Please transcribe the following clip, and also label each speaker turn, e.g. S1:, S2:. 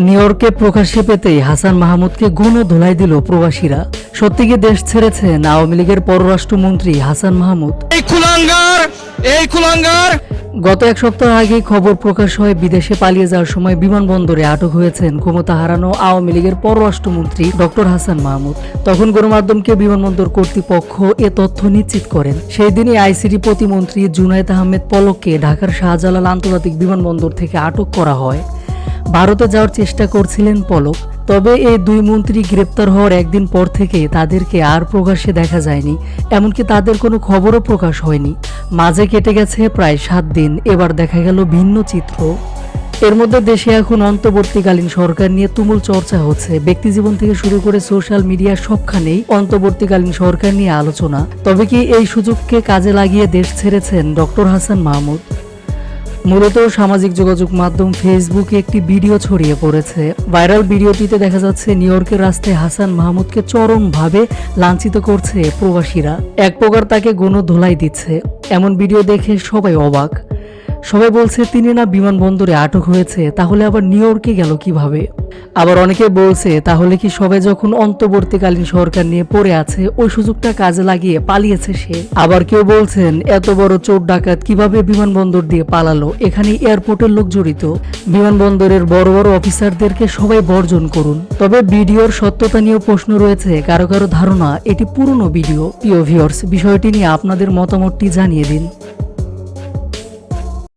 S1: New ইয়র্কে প্রকাশ্যে পেতেই হাসান মাহমুদকে গণধোলাই দিল প্রবাসীরা। সত্যি কি দেশ ছেড়েছেন আওয়ামী লীগের পররাষ্ট্রমন্ত্রী হাসান মাহমুদ?
S2: এই কুলাঙ্গার
S1: গত এক সপ্তাহ আগে খবর প্রকাশ হয় বিদেশে পালিয়ে যাওয়ার সময় বিমানবন্দরে আটক হয়েছেন ক্ষমতা হারানো আওয়ামী লীগের পররাষ্ট্রমন্ত্রী ডক্টর হাসান মাহমুদ। তখন গণমাধ্যমকে বিমানবন্দর কর্তৃপক্ষ এ তথ্য নিশ্চিত করেন। সেই দিনই আইসিটি প্রতিমন্ত্রী জুনায়েদ আহমেদ পলককে ঢাকার শাহজালাল আন্তর্জাতিক বিমানবন্দর থেকে আটক করা হয়। ভারতে যাওয়ার চেষ্টা করছিলেন পলক। তবে এই দুই মন্ত্রী গ্রেপ্তার হওয়ার একদিন পর থেকে তাদেরকে আর প্রকাশ্যে দেখা যায়নি, এমনকি তাদের কোনো খবরও প্রকাশ হয়নি। মাঝে কেটে গেছে প্রায় 7 দিন। এবার দেখা গেল ভিন্ন চিত্র। এর মধ্যে দেশে এখন অন্তর্বর্তীকালীন সরকার নিয়ে তুমুল চর্চা হচ্ছে। ব্যক্তিজীবন থেকে শুরু করে সোশ্যাল মিডিয়া সবখানেই অন্তর্বর্তীকালীন সরকার নিয়ে আলোচনা। তবে কি এই সুযোগকে কাজে লাগিয়ে দেশ ছেড়েছেন ডক্টর হাসান মাহমুদ? মূলত সামাজিক যোগাযোগ মাধ্যম ফেসবুকে একটি ভিডিও ছড়িয়ে পড়েছে। ভাইরাল ভিডিওটিতে দেখা যাচ্ছে নিউ ইয়র্কের রাস্তায় হাসান মাহমুদকে চরমভাবে লাঞ্ছিত করছে প্রবাসীরা। এক প্রকার তাকে গণধোলাই দিচ্ছে। এমন ভিডিও দেখে সবাই অবাক। সবাই বলছে তিনি না বিমানবন্দরে আটক হয়েছে, তাহলে আবার নিউ ইয়র্কে গেল কিভাবে? আবার অনেকে বলছে তাহলে কি সবাই যখন অন্তর্বর্তীকালীন সরকার নিয়ে পড়ে আছে ওই সুযোগটা কাজে লাগিয়ে পালিয়েছে সে? আবার কেউ বলছেন এত বড় চোর ডাকাত কিভাবে বিমানবন্দর দিয়ে পালালো? এখানে এয়ারপোর্টের লোক জড়িত। বিমানবন্দরের বড় বড় অফিসারদেরকে সবাই বর্জন করুন। তবে ভিডিওর সত্যতা নিয়েও প্রশ্ন রয়েছে। কারো কারো ধারণা এটি পুরনো ভিডিও। প্রিয় ভিউয়ার্স, বিষয়টি নিয়ে আপনাদের মতামতটি জানিয়ে দিন।